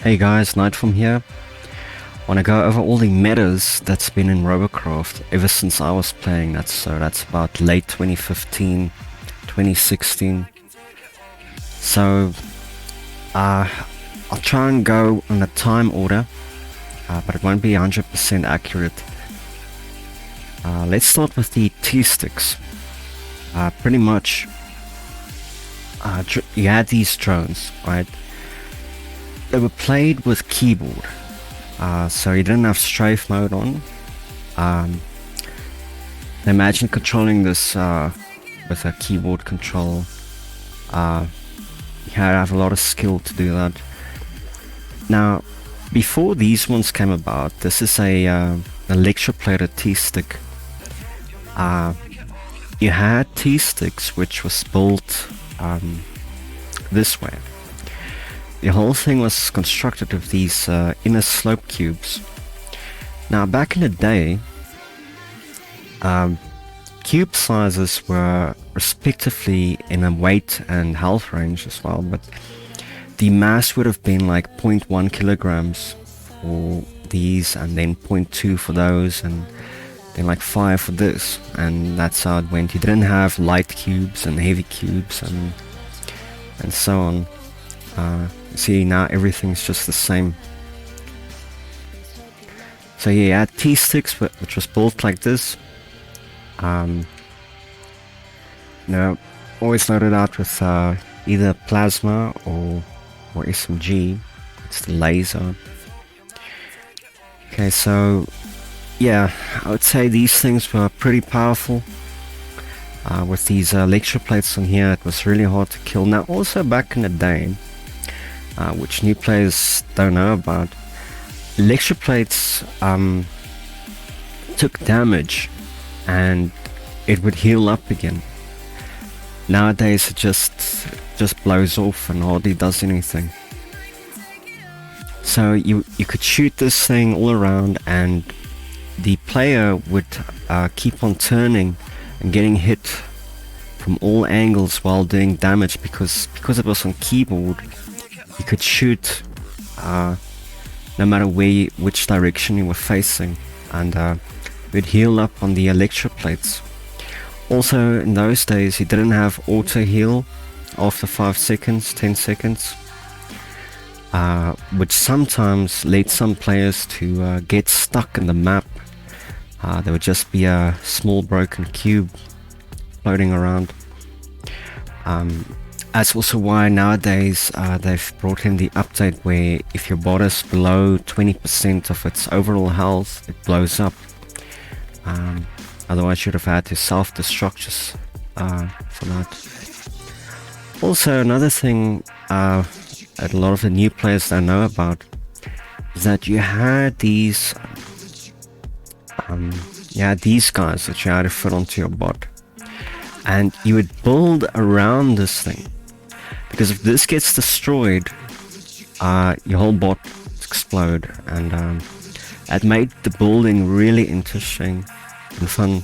Hey guys, Nightform here. Want to go over all the metas that's been in robocraft ever since I was playing. That's about late 2015, 2016. So I'll try and go on a time order, but it won't be 100% accurate. Let's start with the T-sticks. Pretty much, you had these drones, right? They were played with keyboard. So you didn't have strafe mode on. Imagine controlling this with a keyboard control. You had to have a lot of skill to do that. Now, before these ones came about, this is a electroplated T-stick. You had T-sticks which was built this way. The whole thing was constructed of these inner slope cubes. Now, back in the day, cube sizes were respectively in a weight and health range as well, but the mass would have been like 0.1 kilograms for these, and then 0.2 for those, and then like 5 for this, and that's how it went. You didn't have light cubes and heavy cubes and so on. See, now everything's just the same. So yeah, you had T-sticks which was built like this. Always loaded out with either plasma or SMG. It's the laser. Okay, so yeah, I would say these things were pretty powerful. With these electroplates on here, it was really hard to kill. Now, also back in the day, which new players don't know about, electroplates took damage and it would heal up again. Nowadays it just blows off and hardly does anything. So you could shoot this thing all around, and the player would keep on turning and getting hit from all angles while doing damage, because it was on keyboard. You could shoot no matter which direction you were facing, and you'd heal up on the electroplates. Also, in those days, you didn't have auto heal after 5 seconds, 10 seconds, which sometimes led some players to get stuck in the map. There would just be a small broken cube floating around. That's also why nowadays they've brought in the update where if your bot is below 20% of its overall health, it blows up. Otherwise you'd have had to self-destruct just for that. Also, another thing that a lot of the new players don't know about is that you had these guys that you had to fit onto your bot, and you would build around this thing, because if this gets destroyed, your whole bot explode, and it made the building really interesting and fun.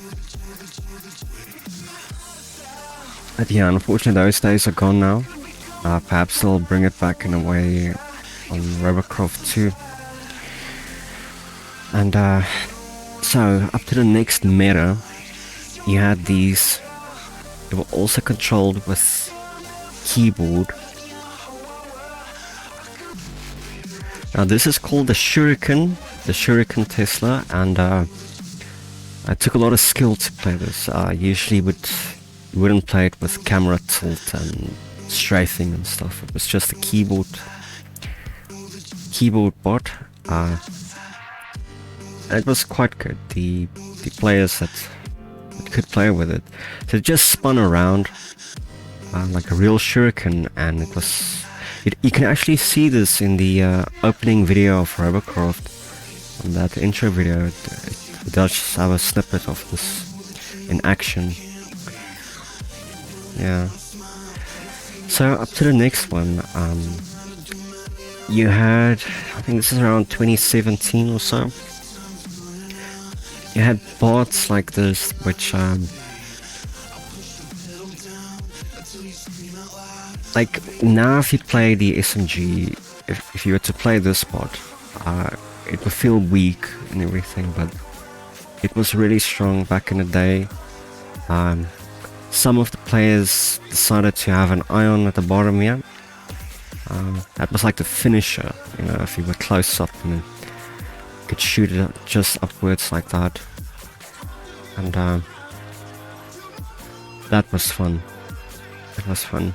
But yeah, unfortunately those days are gone now. Perhaps they'll bring it back in a way on robocraft 2. And so up to the next meta, you had these. They were also controlled with keyboard. Now this is called the Shuriken Tesla, and it took a lot of skill to play this. Usually you wouldn't play it with camera tilt and strafing and stuff. It was just a keyboard bot. It was quite good. The players that could play with it, so it just spun around like a real shuriken, and it was. You can actually see this in the opening video of robocraft, on that intro video. It does have a snippet of this in action. Yeah. So up to the next one, you had, I think this is around 2017 or so. You had bots like this, which like now if you play the SMG, if you were to play this bot, it would feel weak and everything, but it was really strong back in the day. Some of the players decided to have an ion at the bottom here. That was like the finisher, you know, if you were close up and you could shoot it just upwards like that. And that was fun. It was fun.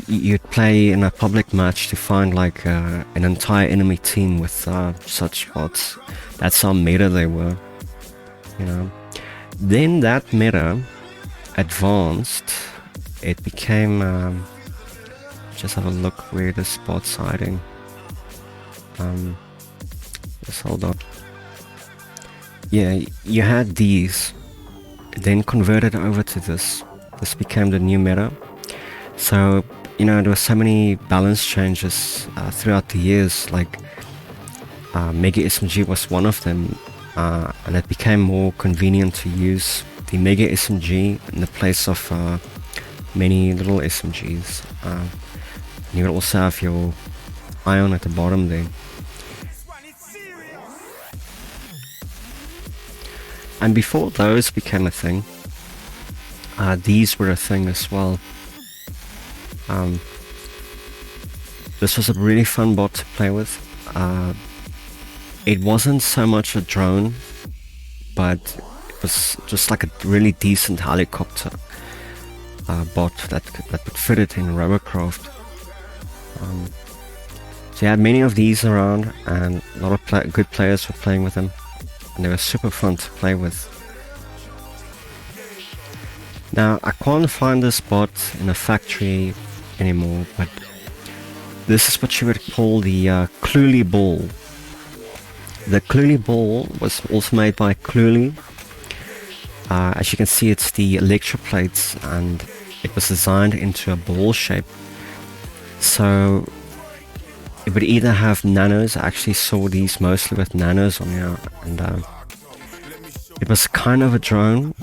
You'd play in a public match to find like an entire enemy team with such bots. That's how meta they were, you know. Then that meta advanced. It became just have a look where the spot's hiding. Just hold on. Yeah, you had these, then converted over to this. This became the new meta. So, you know, there were so many balance changes throughout the years, like Mega SMG was one of them, and it became more convenient to use the Mega SMG in the place of many little SMGs. You will also have your ion at the bottom there. And before those became a thing, these were a thing as well. This was a really fun bot to play with. It wasn't so much a drone, but it was just like a really decent helicopter bot that would fit it in robocraft. So you had many of these around, and a lot of good players were playing with them, and they were super fun to play with. Now I can't find this bot in a factory anymore, but this is what you would call the Cluely ball. The Cluely ball was also made by Cluely. As you can see, it's the electroplates, and it was designed into a ball shape. So it would either have nanos. I actually saw these mostly with nanos on here, and it was kind of a drone,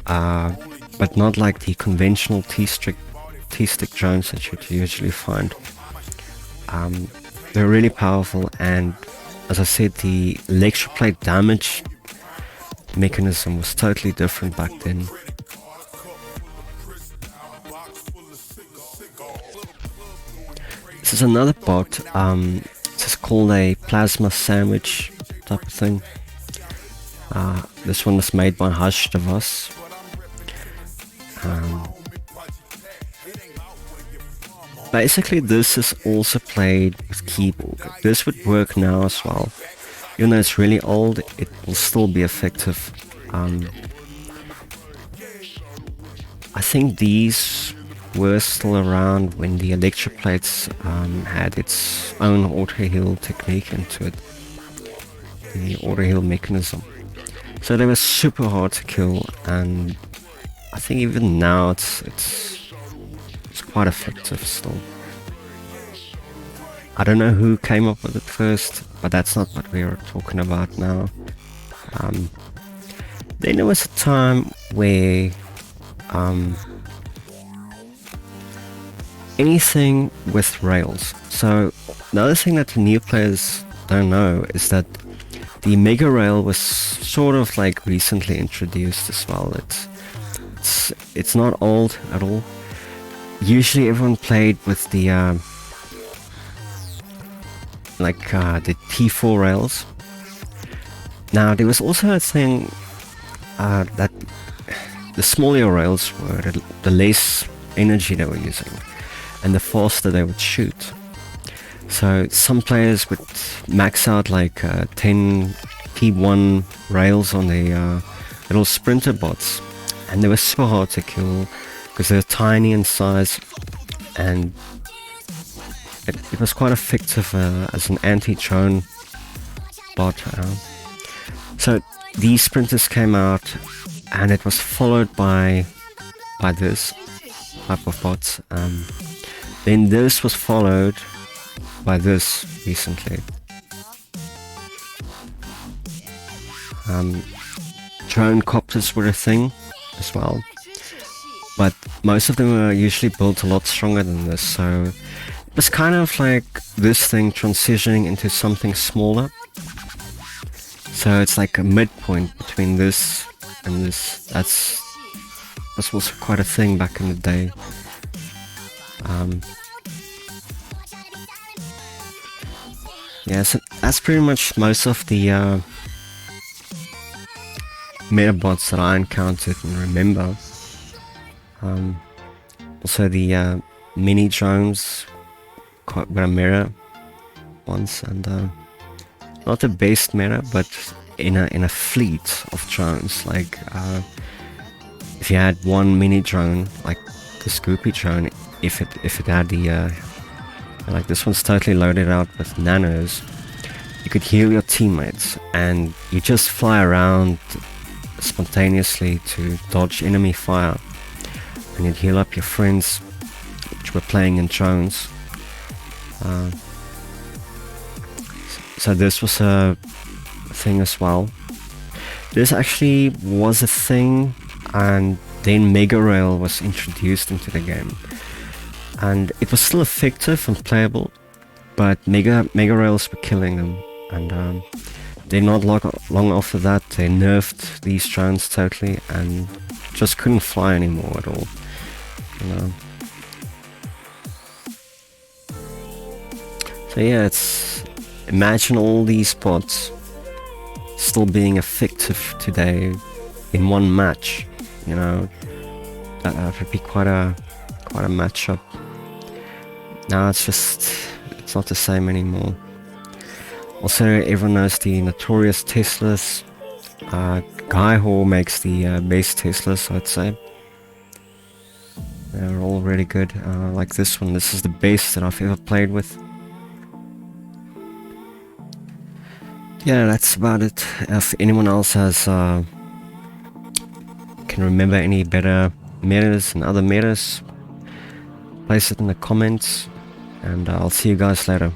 but not like the conventional T-stick drones that you'd usually find. They're really powerful, and as I said, the electroplate damage mechanism was totally different back then. This is another bot. This is called a plasma sandwich type of thing. This one was made by Hush Devas. Basically, this is also played with keyboard. This would work now as well. Even though it's really old, it will still be effective. I think these were still around when the electroplates had its own auto-heal technique into it. The auto-heal mechanism. So they were super hard to kill, and I think even now it's quite effective still. I don't know who came up with it first, but that's not what we are talking about now. Then there was a time where anything with rails. So another thing that the new players don't know is that the Mega Rail was sort of like recently introduced as well. It's not old at all. Usually everyone played with the the T4 rails. Now there was also a thing that the smaller rails were the less energy they were using, and the faster they would shoot. So some players would max out like 10 P1 rails on the little sprinter bots, and they were super hard to kill because they were tiny in size, and it was quite effective as an anti-drone bot. So these sprinters came out, and it was followed by this type of bots. Then this was followed by this recently. Drone copters were a thing as well, but most of them were usually built a lot stronger than this, so It's kind of like this thing transitioning into something smaller. So it's like a midpoint between this and this. That's also quite a thing back in the day. Yeah, so that's pretty much most of the metabots that I encountered and remember. Also the mini drones got a mirror once, and not a base mirror, but in a fleet of drones. Like if you had one mini drone, like the Scoopy drone, if it had the like this one's totally loaded out with nanos, you could heal your teammates, and you just fly around spontaneously to dodge enemy fire, and you'd heal up your friends which were playing in drones. So this was a thing as well. This actually was a thing, and then Mega Rail was introduced into the game, and it was still effective and playable, but Mega Rails were killing them, and then not long after that they nerfed these drones totally and just couldn't fly anymore at all, you know. So yeah, imagine all these bots still being effective today in one match, you know. That would be quite a matchup. Now it's not the same anymore. Also, everyone knows the notorious Teslas. Guy makes the base Teslas, I'd say. They're all really good. Like this one, this is the base that I've ever played with. Yeah, that's about it. If anyone else has can remember any better metas and other metas, place it in the comments, and I'll see you guys later.